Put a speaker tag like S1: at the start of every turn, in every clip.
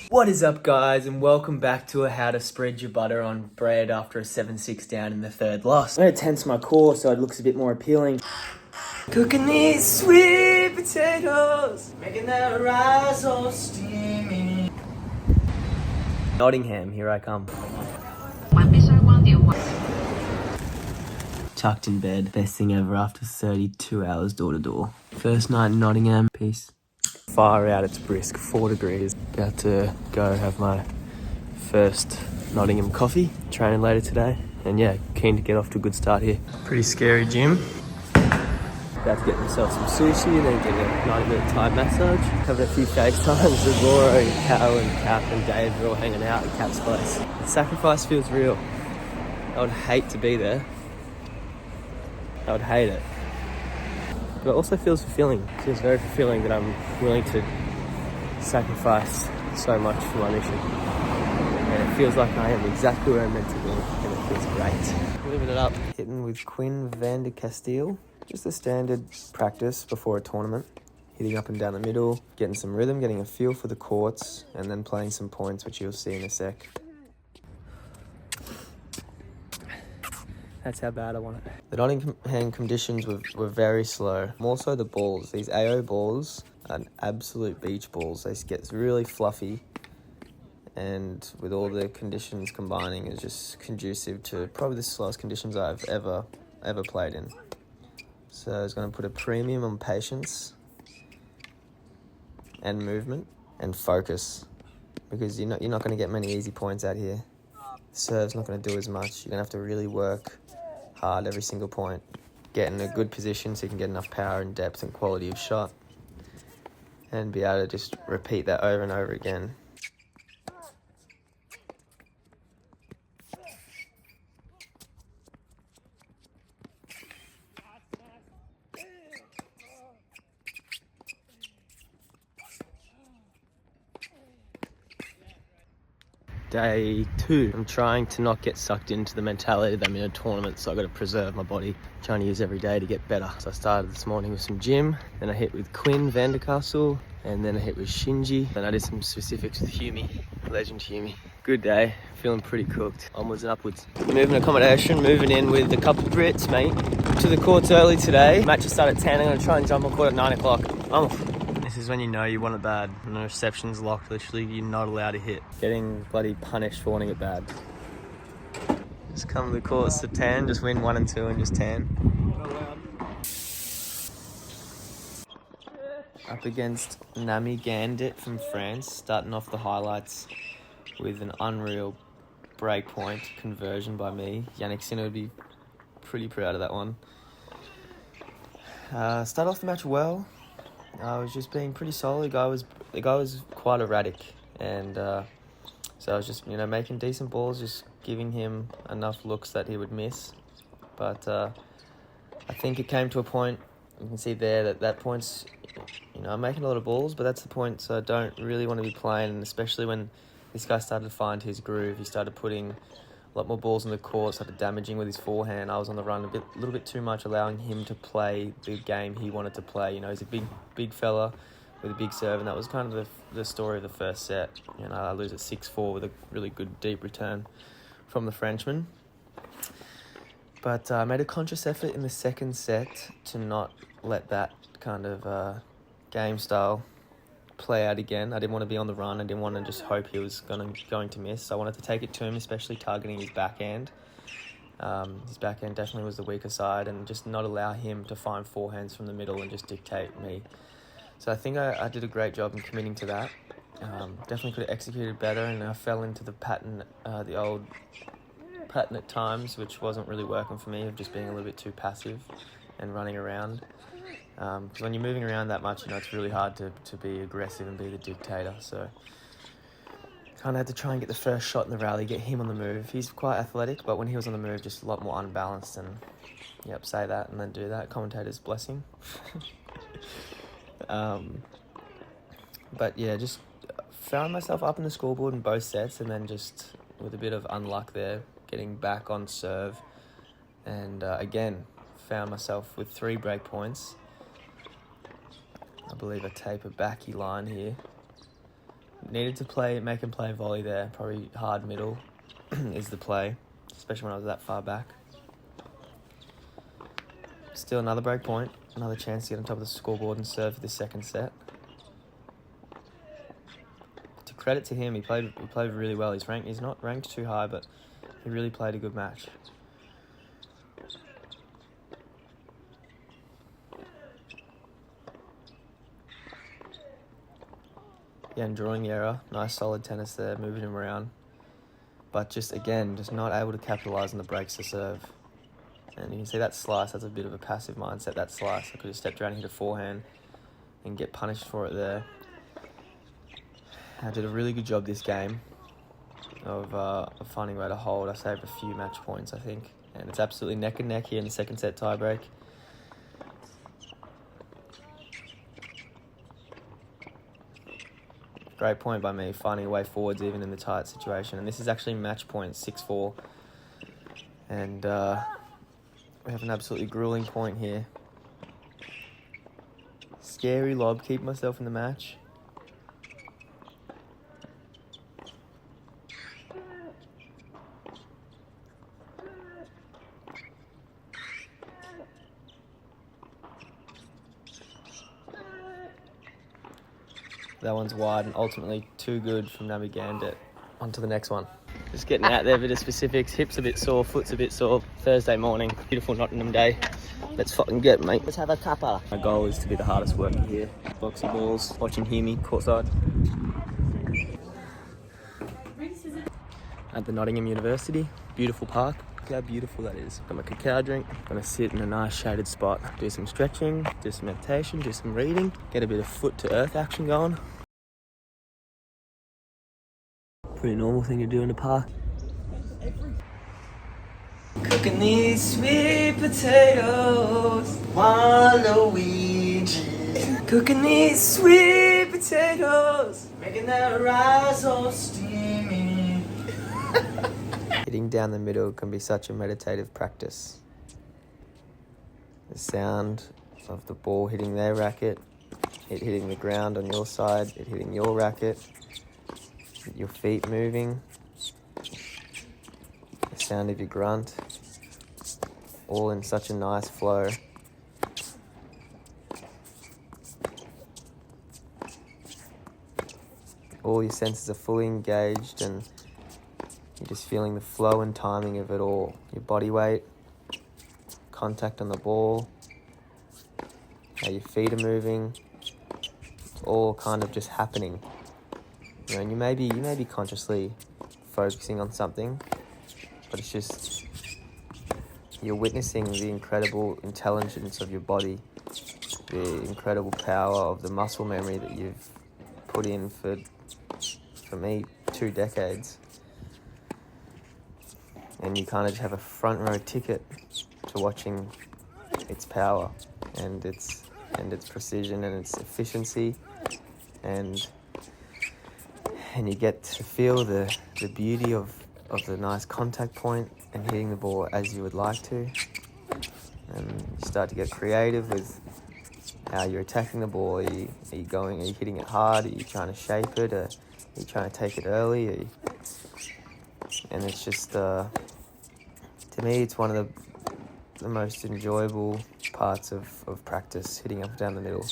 S1: What is up, guys, and welcome back to a how to spread your butter on bread after a 7-6 down in the third loss. I'm going to tense my core so it looks a bit more appealing. Cooking these sweet potatoes, making that rice all steamy. Nottingham, here I come. Tucked in bed, best thing ever after 32 hours door to door. First night in Nottingham, peace. Far out, it's brisk, 4 degrees. About to go have my first Nottingham coffee, training later today. And yeah, keen to get off to a good start here. Pretty scary gym. About to get myself some sushi and then get a 90-minute Thai massage. Having a few FaceTimes with Laura and Cal and Cap and Dave. We're all hanging out at Cap's place. The sacrifice feels real. I would hate to be there. I would hate it. But it also feels fulfilling. It feels very fulfilling that I'm willing to sacrifice so much for my mission. And it feels like I am exactly where I'm meant to be, and it feels great. Living it up. Hitting with Quinn van der Castile. Just a standard practice before a tournament. Hitting up and down the middle, getting some rhythm, getting a feel for the courts, and then playing some points, which you'll see in a sec. That's how bad I want it. The Nottingham conditions were very slow. More so the balls. These AO balls are absolute beach balls. They get really fluffy. And with all the conditions combining, it's just conducive to probably the slowest conditions I've ever played in. So I was going to put a premium on patience and movement and focus, because you're not going to get many easy points out here. Serve's not going to do as much. You're going to have to really work hard every single point. Get in a good position so you can get enough power and depth and quality of shot, and be able to just repeat that over and over again. Day 2. I'm trying to not get sucked into the mentality that I'm in a tournament, so I've got to preserve my body. Trying to use every day to get better. So I started this morning with some gym, then I hit with Quinn van der Castile, and then I hit with Shinji. Then I did some specifics with Humi, legend Humi. Good day, feeling pretty cooked. Onwards and upwards. Moving accommodation, moving in with a couple of Brits, mate. To the courts early today. Matches start at 10, I'm going to try and jump on court at 9 o'clock. I'm off. This is when you know you want it bad. When the reception's locked, literally you're not allowed to hit. Getting bloody punished for wanting it bad. Just come to the courts to tan, just win 1 and 2 and just tan. Up against Nami Gandit from France, starting off the highlights with an unreal breakpoint conversion by me. Yannick Sinner would be pretty proud of that one. Start off the match well. I was just being pretty solid. The guy was quite erratic, and so I was just making decent balls, just giving him enough looks that he would miss. But I think it came to a point. You can see there that point's I'm making a lot of balls, but that's the point. So I don't really want to be playing, and especially when this guy started to find his groove. He started putting a lot more balls in the court, started damaging with his forehand. I was on the run a little bit too much, allowing him to play the game he wanted to play. He's a big fella with a big serve, and that was kind of the story of the first set. I lose at 6-4 with a really good deep return from the Frenchman. But I made a conscious effort in the second set to not let that kind of game style play out again. I didn't want to be on the run. I didn't want to just hope he was going to miss. I wanted to take it to him, especially targeting his backhand. His backhand definitely was the weaker side, and just not allow him to find forehands from the middle and just dictate me. So I think I did a great job in committing to that. Definitely could have executed better, and I fell into the pattern, the old pattern at times, which wasn't really working for me, of just being a little bit too passive and running around. Because when you're moving around that much, it's really hard to be aggressive and be the dictator. So kind of had to try and get the first shot in the rally, get him on the move. He's quite athletic, but when he was on the move, just a lot more unbalanced. And say that and then do that. Commentator's blessing. But yeah, just found myself up in the scoreboard in both sets, and then just with a bit of unluck there, getting back on serve. And again, found myself with 3 break points. I believe I tape a backy line here. Needed to make him play volley there. Probably hard middle is the play, especially when I was that far back. Still another break point, another chance to get on top of the scoreboard and serve for the second set. To credit to him, he played really well. He's not ranked too high, but he really played a good match. Again, drawing the error. Nice solid tennis there, moving him around. But just not able to capitalise on the breaks to serve. And you can see that slice, that's a bit of a passive mindset, that slice. I could have stepped around and hit a forehand and get punished for it there. I did a really good job this game of finding a way to hold. I saved a few match points, I think. And it's absolutely neck and neck here in the second set tiebreak. Great point by me, finding a way forwards even in the tight situation. And this is actually match point, 6-4. And we have an absolutely grueling point here. Scary lob, keep myself in the match. That one's wide and ultimately too good from Nabi Gandit. On to the next one. Just getting out there, a bit of specifics. Hips a bit sore, foot's a bit sore. Thursday morning, beautiful Nottingham day. Let's fucking get, mate. Let's have a cuppa. My goal is to be the hardest worker here. Boxy balls, watch him hear me, courtside. At the Nottingham University, beautiful park. Look how beautiful that is. Got my cacao drink. Gonna sit in a nice shaded spot. Do some stretching, do some meditation, do some reading. Get a bit of foot to earth action going. Pretty normal thing to do in the park. Cooking these sweet potatoes, Waluigi. Cooking these sweet potatoes, making that rice all steamy. Hitting down the middle can be such a meditative practice. The sound of the ball hitting their racket, it hitting the ground on your side, it hitting your racket, your feet moving, the sound of your grunt, all in such a nice flow. All your senses are fully engaged and you're just feeling the flow and timing of it all. Your body weight, contact on the ball, how your feet are moving, it's all kind of just happening. You know, and you may be consciously focusing on something, but it's just, you're witnessing the incredible intelligence of your body, the incredible power of the muscle memory that you've put in for me, 2 decades. And you kind of just have a front row ticket to watching its power and its precision and its efficiency, and you get to feel the beauty of the nice contact point and hitting the ball as you would like to. And you start to get creative with how you're attacking the ball. Are you hitting it hard? Are you trying to shape it? Are you trying to take it early? And it's just, to me, it's one of the most enjoyable parts of practice, hitting up and down the middle,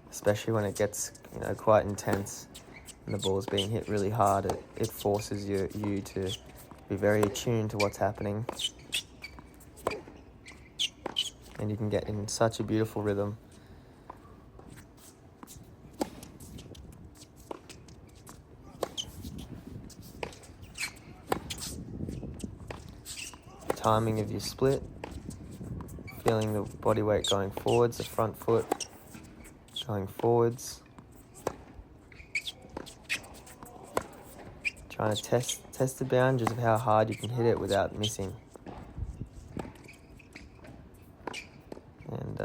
S1: especially when it gets quite intense and the ball's being hit really hard. It forces you to be very attuned to what's happening, and you can get in such a beautiful rhythm. Timing of your split, feeling the body weight going forwards, the front foot going forwards, trying to test the boundaries of how hard you can hit it without missing. And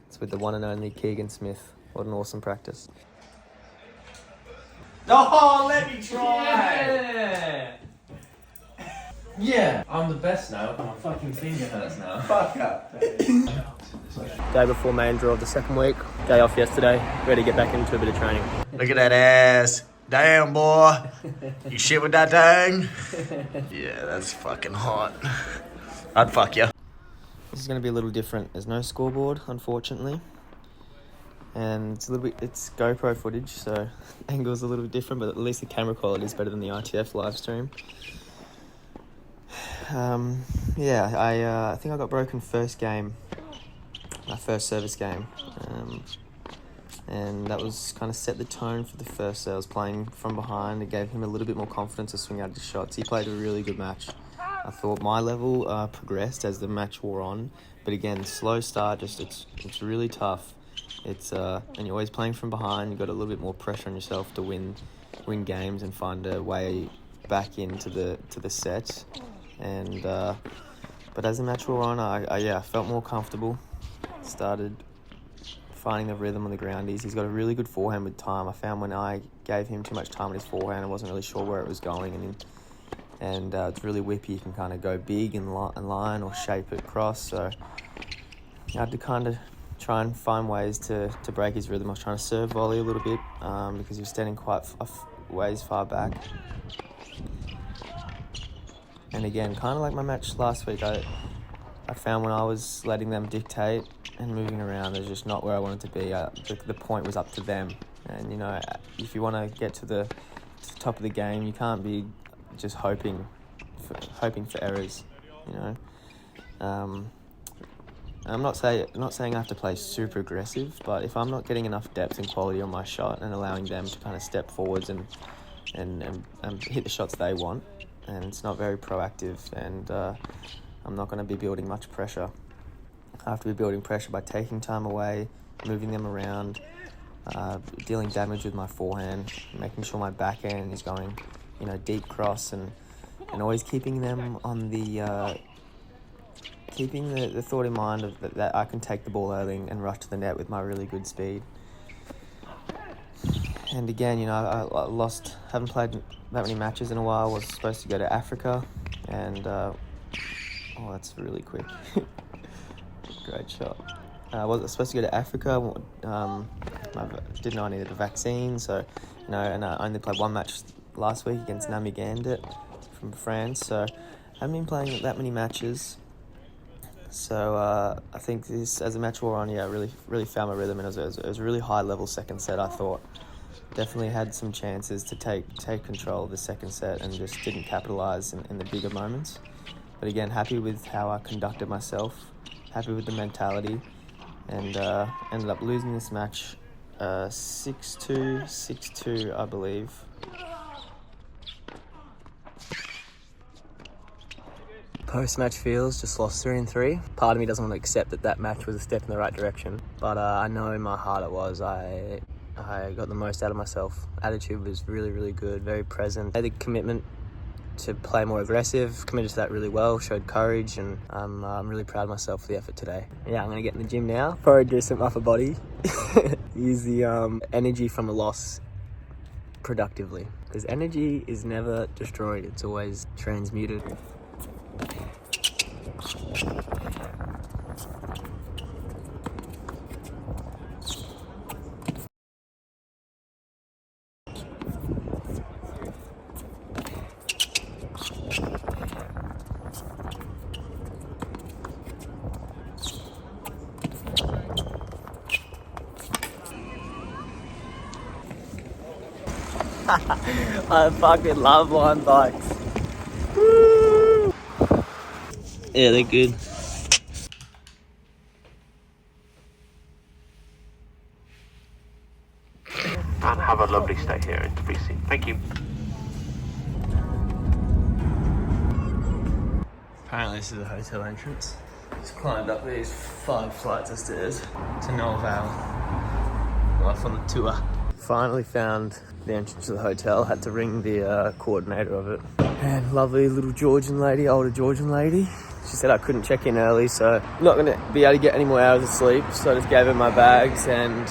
S1: it's with the one and only Keegan Smith. What an awesome practice.
S2: Oh, let me try! Yeah, I'm the best now. My fucking finger hurts now. Fuck up.
S1: Day before main draw of the second week. Day off yesterday. Ready to get back into a bit of training.
S2: Look at that ass.
S3: Damn, boy. You shit with that thing? Yeah, that's fucking hot. I'd fuck you.
S1: This is going to be a little different. There's no scoreboard, unfortunately. And it's GoPro footage, so angle's a little bit different, but at least the camera quality is better than the ITF live stream. I think I got broken first game, my first service game. And that was kind of set the tone for the first set. I was playing from behind. It gave him a little bit more confidence to swing out his shots. He played a really good match. I thought my level progressed as the match wore on, but again, slow start. It's really tough. And you're always playing from behind. You've got a little bit more pressure on yourself to win games and find a way back into the set. And but as the match wore on, I felt more comfortable. Started finding the rhythm on the groundies. He's got a really good forehand with time. I found when I gave him too much time with his forehand, I wasn't really sure where it was going, and it's really whippy. You can kind of go big and line or shape it cross. So I had to kind of try and find ways to break his rhythm. I was trying to serve volley a little bit because he was standing quite ways far back. And again, kind of like my match last week, I found when I was letting them dictate and moving around, they're just not where I wanted to be. The point was up to them. And, if you want to get to the top of the game, you can't be just hoping for errors, I'm not saying I have to play super aggressive, but if I'm not getting enough depth and quality on my shot and allowing them to kind of step forwards and hit the shots they want, and it's not very proactive, and I'm not going to be building much pressure. I have to be building pressure by taking time away, moving them around, dealing damage with my forehand, making sure my backhand is going, deep cross, and always keeping them on the keeping the thought in mind of that I can take the ball early and rush to the net with my really good speed. And again, I haven't played that many matches in a while. I was supposed to go to Africa, and that's really quick. Great shot. I was supposed to go to Africa. Didn't know I needed a vaccine, so and I only played one match last week against Nami Gandit from France. So I haven't been playing that many matches. So I think this, as a match wore on, really found my rhythm, and it was a really high level second set. I thought definitely had some chances to take control of the second set and just didn't capitalise in the bigger moments. But again, happy with how I conducted myself, happy with the mentality, and ended up losing this match 6-2, 6-2, I believe. Post-match feels, just lost 3-3. Part of me doesn't want to accept that match was a step in the right direction, but I know in my heart it was. I got the most out of myself. Attitude was really, really good, very present. I had the commitment to play more aggressive, committed to that really well, showed courage, and I'm really proud of myself for the effort today. Yeah, I'm going to get in the gym now, probably do some upper body, use the energy from a loss productively, because energy is never destroyed, it's always transmuted. I fucking love line bikes. Woo! Yeah, they're good.
S4: And have a lovely stay here in Tbilisi. Thank you.
S1: Apparently this is the hotel entrance. Just climbed up these 5 flights of stairs to Norval. Off on the tour. Finally found the entrance to the hotel. Had to ring the coordinator of it. And lovely little older Georgian lady. She said I couldn't check in early, so I'm not gonna be able to get any more hours of sleep. So I just gave her my bags and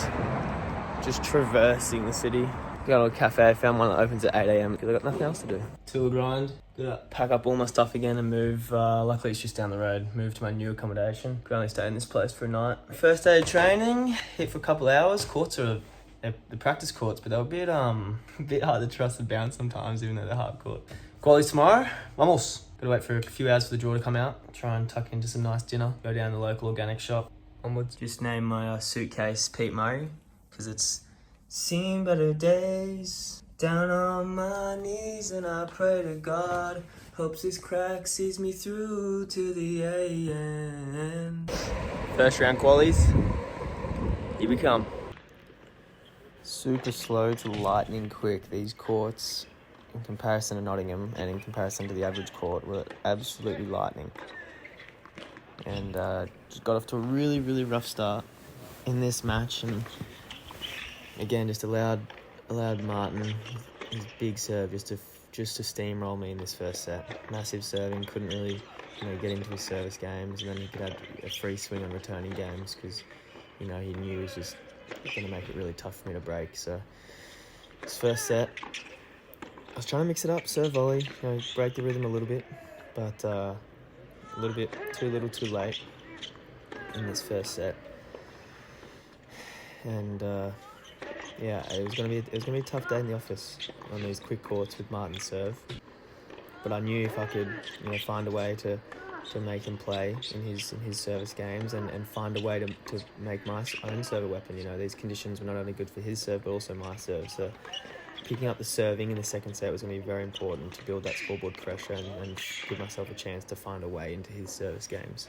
S1: just traversing the city. Going to a cafe, found one that opens at 8 a.m. because I got nothing else to do. Tour grind. Gonna pack up all my stuff again and move. Luckily it's just down the road. Move to my new accommodation. Could only stay in this place for a night. First day of training. Hit for a couple hours. Courts are they're the practice courts, but they're a bit hard to trust the bounce sometimes, even though they're hard court. Qualities tomorrow, vamos. Gotta wait for a few hours for the draw to come out. Try and tuck into some nice dinner. Go down to the local organic shop. Onwards. Just name my suitcase Pete Murray, because it's seen better days. Down on my knees and I pray to God. Hopes this crack sees me through to the end. First round qualies. Here we come. Super slow to lightning quick. These courts, in comparison to Nottingham and in comparison to the average court, were absolutely lightning. And just got off to a really, really rough start in this match, and again just allowed Martin his big serve just to steamroll me in this first set. Massive serving, couldn't really get into his service games, and then he could have a free swing on returning games because he knew it was just going to make it really tough for me to break. So this first set, I was trying to mix it up, serve volley, break the rhythm a little bit, but a little bit too little too late in this first set. And it was gonna be a tough day in the office on these quick courts with Martin's serve. But I knew if I could find a way to make him play in his service games and find a way to make my own serve a weapon. These conditions were not only good for his serve but also my serve. So picking up the serving in the second set was going to be very important to build that scoreboard pressure and give myself a chance to find a way into his service games.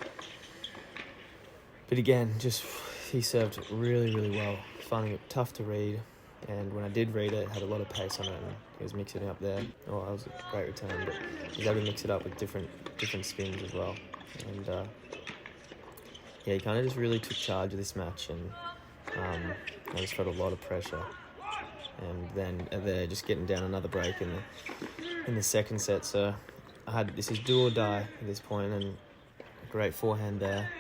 S1: But again, he served really, really well, finding it tough to read. And when I did read it, it had a lot of pace on it, and he was mixing it up there. Oh, that was a great return, but he was able to mix it up with different spins as well. And he kind of just really took charge of this match, and I just felt a lot of pressure. And then they're just getting down another break in the second set. So this is do or die at this point, and a great forehand there,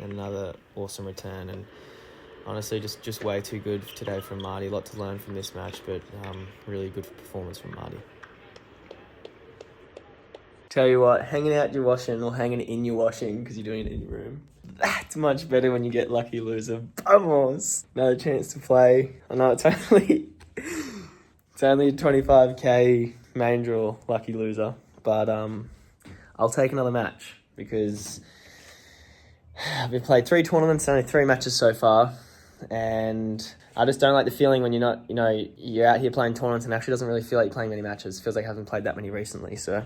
S1: and another awesome return. And honestly, just way too good today from Marty. A lot to learn from this match, but really good performance from Marty. Tell you what, hanging out your washing or hanging in your washing because you're doing it in your room, that's much better when you get lucky loser. Vamos! Another chance to play. I know it's only a 25k main draw lucky loser, but I'll take another match because I've played 3 tournaments, only 3 matches so far, and I just don't like the feeling when you're not, you're out here playing tournaments and actually doesn't really feel like you're playing many matches. It feels like I haven't played that many recently, so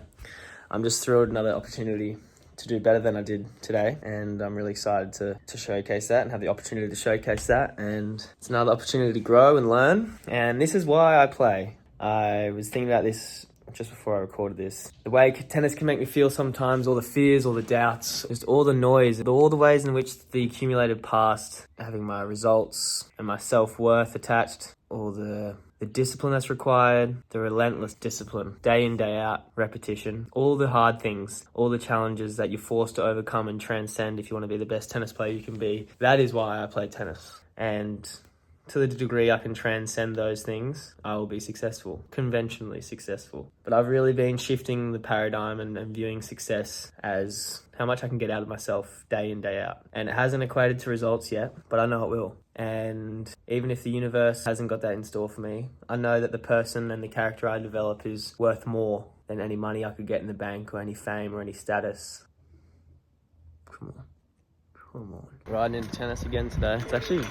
S1: I'm just thrilled another opportunity to do better than I did today, and I'm really excited to showcase that and have the opportunity to showcase that, and it's another opportunity to grow and learn, and this is why I play. I was thinking about this just before I recorded this. The way tennis can make me feel sometimes, all the fears, all the doubts, just all the noise, all the ways in which the accumulated past, having my results and my self-worth attached, all the discipline that's required, the relentless discipline, day in, day out, repetition, all the hard things, all the challenges that you're forced to overcome and transcend if you want to be the best tennis player you can be. That is why I play tennis. And to the degree I can transcend those things, I will be successful, conventionally successful. But I've really been shifting the paradigm and viewing success as how much I can get out of myself day in, day out. And it hasn't equated to results yet, but I know it will. And even if the universe hasn't got that in store for me, I know that the person and the character I develop is worth more than any money I could get in the bank or any fame or any status. Come on. Riding into tennis again today. It's actually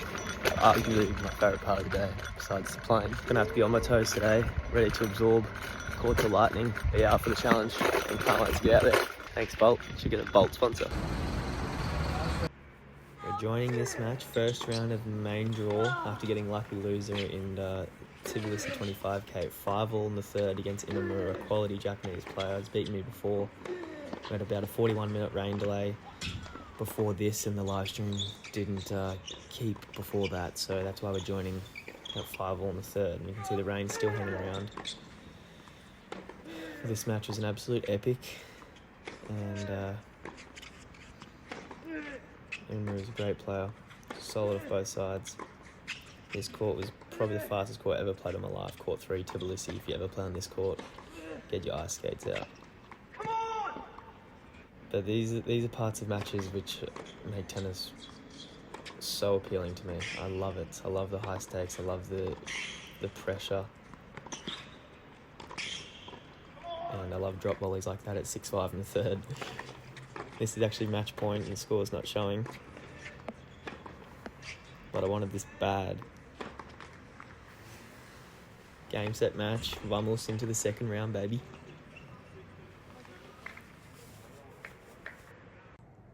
S1: arguably my favourite part of the day, besides the playing. Gonna have to be on my toes today, ready to absorb court to lightning, be out for the challenge, and can't wait to get out there. Thanks, Bolt. Should get a Bolt sponsor. We're joining this match, first round of main draw, after getting lucky loser in Tbilisi 25k, 5-all in the third against Inamura, a quality Japanese player. Has beaten me before. We had about a 41-minute rain delay before this, and the live stream didn't keep before that, so that's why we're joining at 5-all in the third, and you can see the rain still hanging around. This match was an absolute epic, and Emma is a great player, solid off both sides. This court was probably the fastest court I ever played in my life, court 3, Tbilisi. If you ever play on this court, get your ice skates out. But these are parts of matches which make tennis so appealing to me. I love it. I love the high stakes. I love the pressure. And I love drop volleys like that at 6-5 in the third. This is actually match point and the score's not showing. But I wanted this bad. Game, set, match. Vamos into the second round, baby.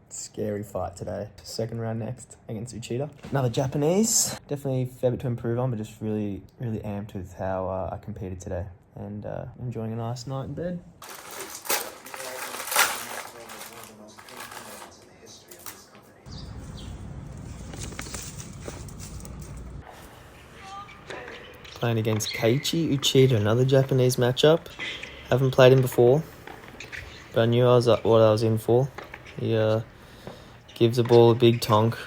S1: Scary fight today. Second round next against Uchida. Another Japanese. Definitely a fair bit to improve on, but just really, really amped with how I competed today. And enjoying a nice night in bed. Playing against Keiichi Uchida, another Japanese matchup. Haven't played him before, but I knew what I was in for. He gives the ball a big tonk,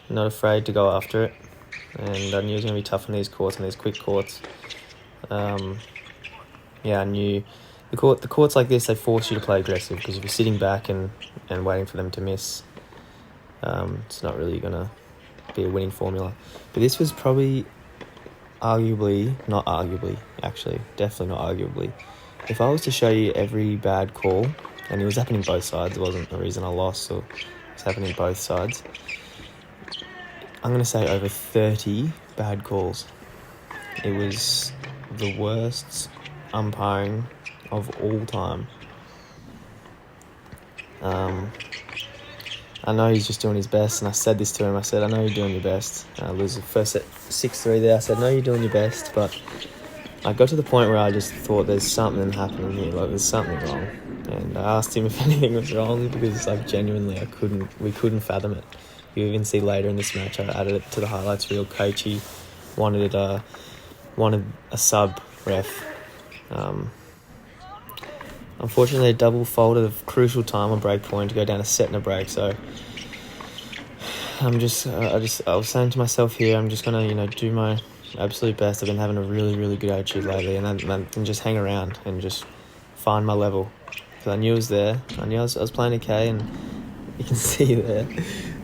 S1: not afraid to go after it. And I knew he was going to be tough on these courts, and these quick courts. I knew the courts like this, they force you to play aggressive, because if you're sitting back and waiting for them to miss, it's not really going to be a winning formula. But this was probably definitely not arguably, if I was to show you every bad call, and it was happening both sides, it wasn't the reason I lost, so it was happening both sides, I'm going to say over 30 bad calls. It was the worst umpiring of all time. I know he's just doing his best, and I said this to him. I said, I know you're doing your best. I lose the first set 6-3 there. I said, no, you're doing your best, but I got to the point where I just thought there's something happening here, like there's something wrong. And I asked him if anything was wrong, because like genuinely we couldn't fathom it. You even see later in this match, I added it to the highlights reel. Keiichi wanted a sub ref. Unfortunately, a double fault at a crucial time on break point to go down a set and a break. So I was saying to myself here, I'm just gonna do my absolute best. I've been having a really, really good attitude lately, and just hang around and just find my level. Because I knew it was there. I knew I was playing okay, and you can see there.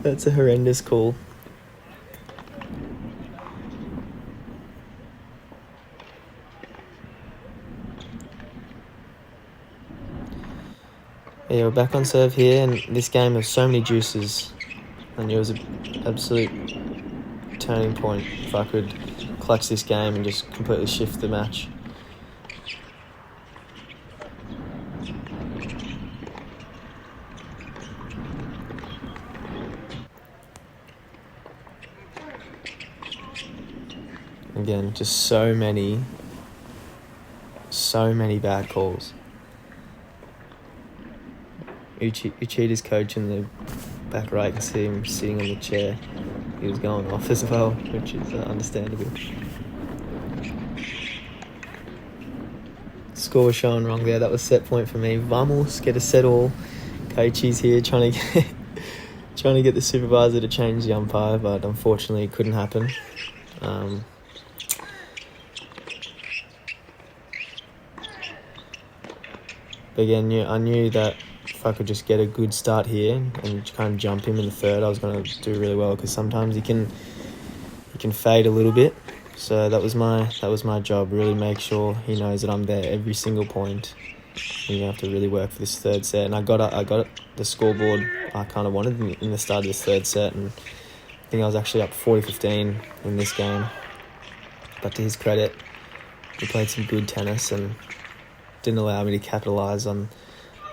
S1: That's a horrendous call. Yeah, we're back on serve here, and this game has so many juices. I knew it was an absolute turning point if I could clutch this game and just completely shift the match. Again, just so many bad calls. Uchida's coach in the back right, you can see him sitting on the chair. He was going off as well, which is understandable. Score was shown wrong there. That was set point for me. Vamos, get a set all. Keiichi's here trying to get the supervisor to change the umpire, but unfortunately it couldn't happen. But again, I knew that if I could just get a good start here and kind of jump him in the third, I was going to do really well, because sometimes he can fade a little bit. So that was my job, really make sure he knows that I'm there every single point. And you have to really work for this third set, and I got the scoreboard I kind of wanted in the start of this third set, and I think I was actually up 40-15 in this game. But to his credit, he played some good tennis and didn't allow me to capitalise on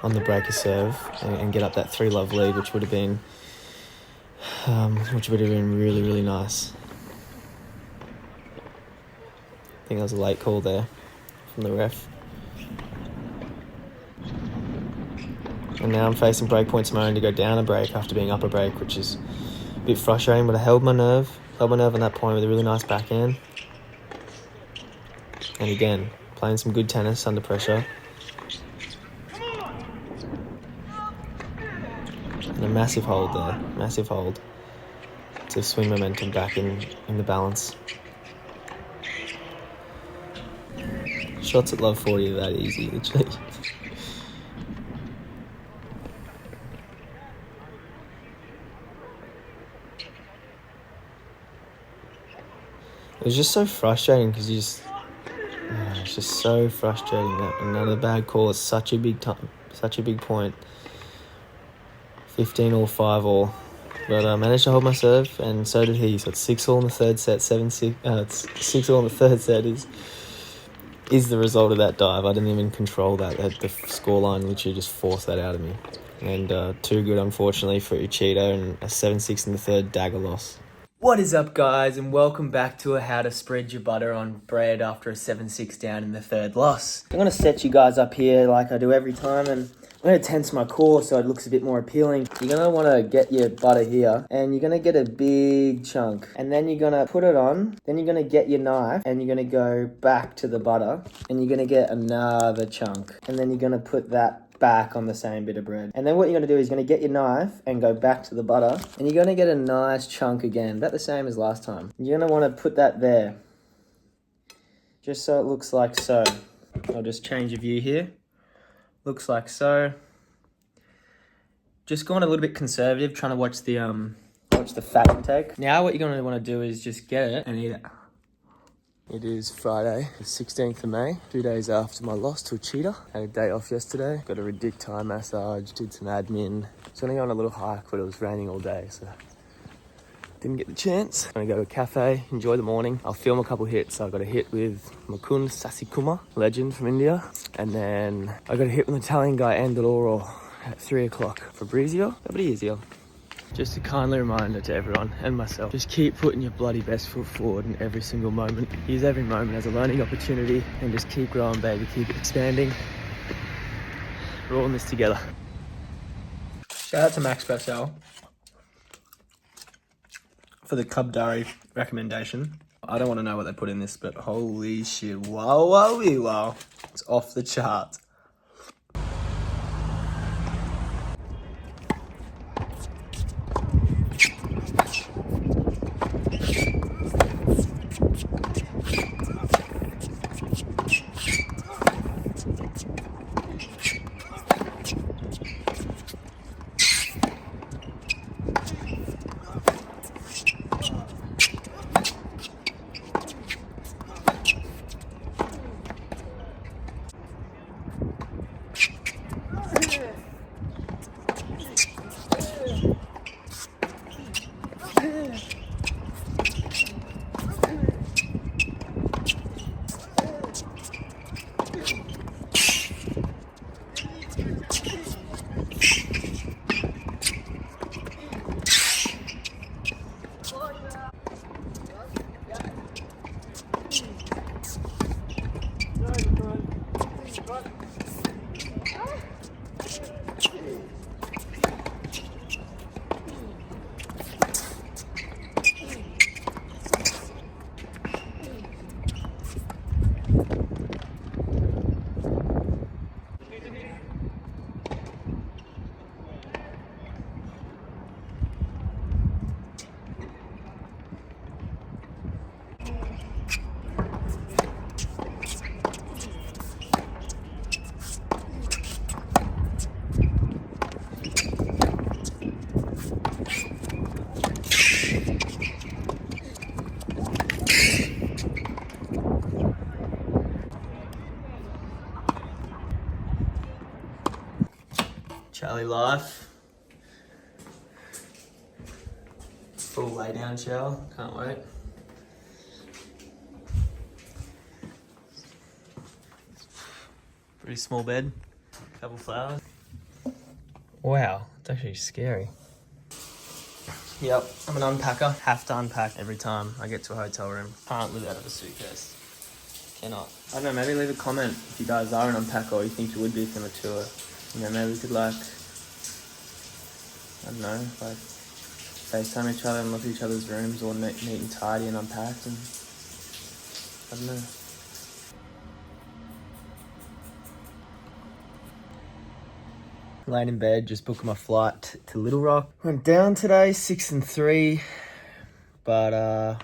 S1: the breaker serve and get up that 3-love lead, which would have been really, really nice. I think that was a late call there from the ref. And now I'm facing break points of my own to go down a break after being up a break, which is a bit frustrating, but I held my nerve on that point with a really nice backhand. And again, playing some good tennis under pressure. And a massive hold there, to swing momentum back in the balance. Shots at love 40 are that easy, literally. was just so frustrating because it's just so frustrating that another bad call is such a big point. 15 all, 5 all. But I managed to hold my serve, and so did he. So it's 6 all in the third set, 7-6. It's 6 all in the third set is the result of that dive. I didn't even control that. The scoreline literally just forced that out of me. And too good, unfortunately, for Uchida, and a 7-6 in the third dagger loss. What is up, guys, and welcome back to a how to spread your butter on bread after a 7-6 down in the third loss. I'm going to set you guys up here like I do every time, and I'm going to tense my core so it looks a bit more appealing. You're going to want to get your butter here, and you're going to get a big chunk, and then you're going to put it on, then you're going to get your knife, and you're going to go back to the butter, and you're going to get another chunk, and then you're going to put that back on the same bit of bread. And then what you're going to do is you're going to get your knife and go back to the butter, and you're going to get a nice chunk again, about the same as last time. You're going to want to put that there, just so it looks like so. I'll just change your view here. Looks like so. Just going a little bit conservative, trying to watch the fat intake. Now what you're going to want to do is just get it and eat it. It is Friday, the 16th of May, 2 days after my loss to a cheetah. Had a day off yesterday, got a ridiculous Thai massage, did some admin. Was gonna go on a little hike, but it was raining all day, so didn't get the chance. Gonna go to a cafe, enjoy the morning. I'll film a couple hits. So I got a hit with Mukund Sasikumar, legend from India. And then I got a hit with an Italian guy, Andaloro, at 3 o'clock. Fabrizio, nobody easier. Just a kindly reminder to everyone and myself, just keep putting your bloody best foot forward in every single moment. Use every moment as a learning opportunity and just keep growing, baby. Keep expanding. We're all in this together. Shout out to Max Purcell for the Cub Dari recommendation. I don't want to know what they put in this, but holy shit, wow. It's off the charts. Charlie life. Full lay down shower. Can't wait. Pretty small bed. Couple flowers. Wow, it's actually scary. Yep, I'm an unpacker. Have to unpack every time I get to a hotel room. Can't live out of a suitcase. Cannot. I don't know, maybe leave a comment if you guys are an unpacker or you think you would be from a tour. You know, maybe we could like, I don't know, like FaceTime each other and look at each other's rooms or neat and tidy and unpacked and, I don't know. Laying in bed, just booked my flight to Little Rock. Went down today, 6 and 3, but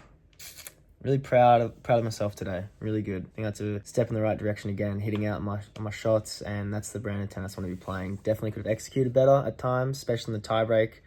S1: really proud of myself today. Really good. I think that's a step in the right direction again, hitting out my shots, and that's the brand of tennis I want to be playing. Definitely could have executed better at times, especially in the tie break.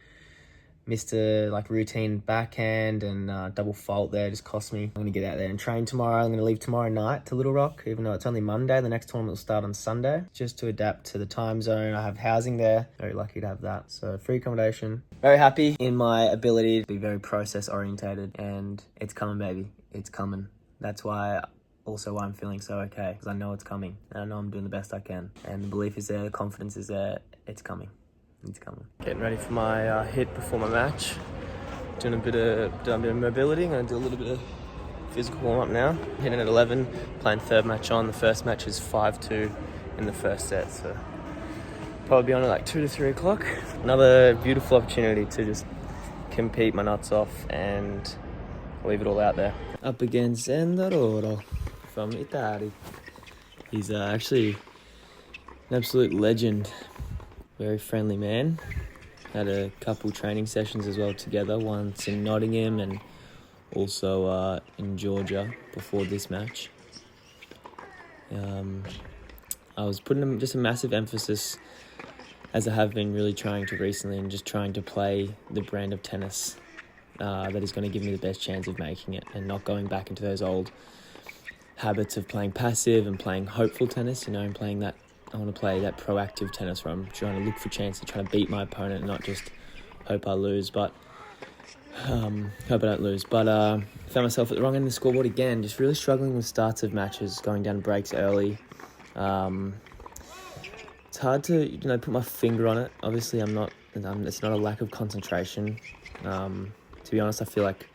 S1: Missed a routine backhand and double fault there, just cost me. I'm going to get out there and train tomorrow. I'm going to leave tomorrow night to Little Rock, even though it's only Monday. The next tournament will start on Sunday, just to adapt to the time zone. I have housing there. Very lucky to have that. So free accommodation. Very happy in my ability to be very process orientated, and it's coming, baby. It's coming. That's why I'm feeling so okay, because I know it's coming. And I know I'm doing the best I can. And the belief is there, the confidence is there. It's coming. It's coming. Getting ready for my hit before my match. Doing a bit of mobility. I'm going to do a little bit of physical warm-up now. Hitting at 11, playing third match on. The first match is 5-2 in the first set, so probably be on at 2 to 3 o'clock. Another beautiful opportunity to just compete my nuts off and leave it all out there. Up against Endororo from Italy. He's actually an absolute legend. Very friendly man. Had a couple training sessions as well together, once in Nottingham and also in Georgia before this match. I was putting just a massive emphasis, as I have been really trying to recently, and just trying to play the brand of tennis that is going to give me the best chance of making it, and not going back into those old habits of playing passive and playing hopeful tennis, and playing that. I want to play that proactive tennis where I'm trying to look for chances, trying to beat my opponent and not just hope I lose, but hope I don't lose. But I found myself at the wrong end of the scoreboard again, just really struggling with starts of matches, going down breaks early. It's hard to put my finger on it. Obviously, it's not a lack of concentration. To be honest, I feel like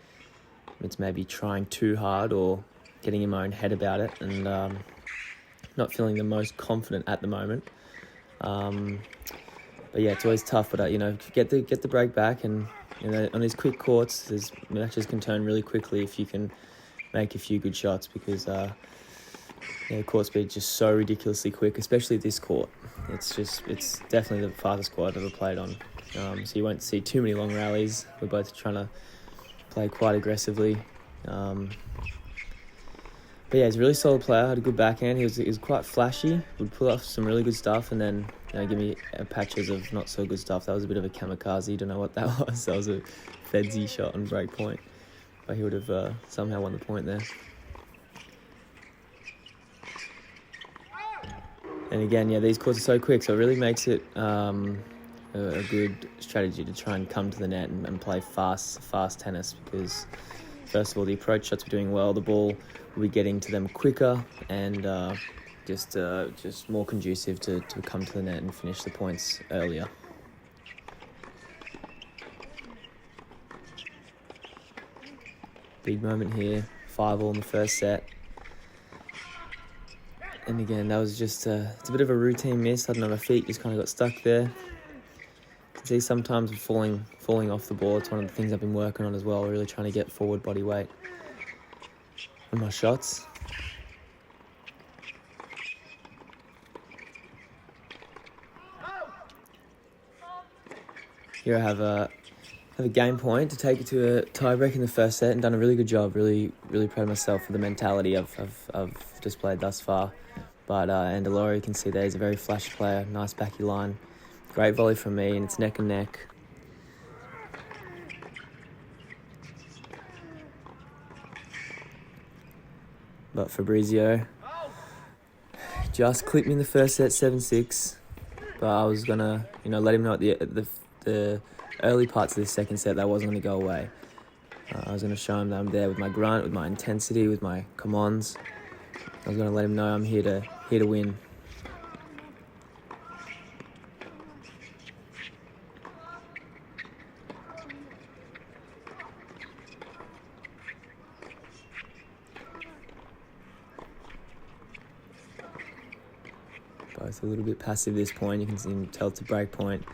S1: it's maybe trying too hard or getting in my own head about it, and not feeling the most confident at the moment. But yeah, it's always tough. But get the break back, and on these quick courts, matches can turn really quickly if you can make a few good shots, because court speed is just so ridiculously quick, especially this court. It's definitely the fastest court I've ever played on. So you won't see too many long rallies. We're both trying to play quite aggressively. But yeah, he's a really solid player, had a good backhand. He was quite flashy, would pull off some really good stuff, and then give me patches of not so good stuff. That was a bit of a kamikaze, don't know what that was. That was a fazed shot on break point. But he would have somehow won the point there. And again, these courts are so quick, so it really makes it a good strategy to try and come to the net and play fast tennis, because first of all, the approach shots were doing well, the ball will be getting to them quicker, and just more conducive to come to the net and finish the points earlier. Big moment here, 5-all in the first set. And again, that was just it's a bit of a routine miss. I don't know, my feet just kind of got stuck there. You can see sometimes falling off the ball. It's one of the things I've been working on as well, really trying to get forward body weight on my shots. Here I have a game point to take it to a tie-break in the first set, and done a really good job. Really proud of myself for the mentality I've displayed thus far. But Andalori, you can see there, he's a very flashy player, nice backy line. Great volley from me, and it's neck and neck. But Fabrizio just clipped me in the first set, 7-6. But I was gonna, let him know at the early parts of the second set that wasn't going to go away. I was going to show him that I'm there with my grunt, with my intensity, with my come-ons. I was going to let him know I'm here to win. Both a little bit passive at this point. You can tell it's a break point.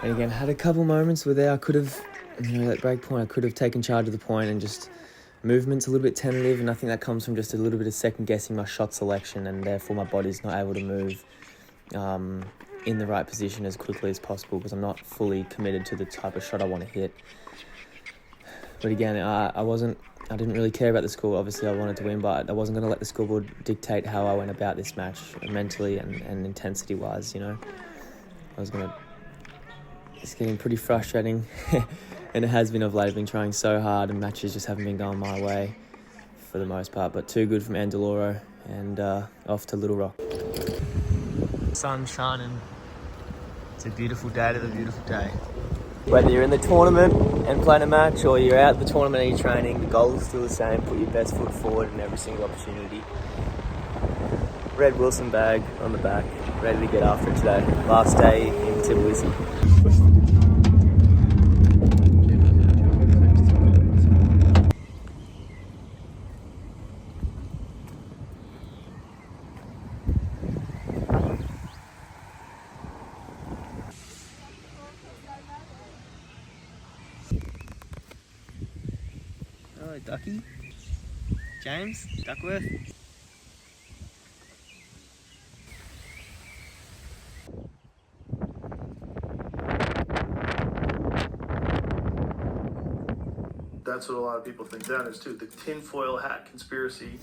S1: And again, had a couple moments where there I could have, that break point, I could have taken charge of the point, and just movement's a little bit tentative, and I think that comes from just a little bit of second guessing my shot selection, and therefore my body's not able to move in the right position as quickly as possible, because I'm not fully committed to the type of shot I want to hit. But again, I didn't really care about the score. Obviously I wanted to win, but I wasn't going to let the scoreboard dictate how I went about this match, mentally and intensity wise, It's getting pretty frustrating, and it has been of late. I've been trying so hard, and matches just haven't been going my way for the most part. But too good from Andaloro, and off to Little Rock. Sun's shining. It's a beautiful day to the beautiful day. Whether you're in the tournament and playing a match, or you're out at the tournament and you're training, the goal is still the same: put your best foot forward in every single opportunity. Red Wilson bag on the back, ready to get after it today. Last day in Tbilisi. Hello, Ducky. James Duckworth.
S5: That's what a lot of people think down is too. The tinfoil hat conspiracy.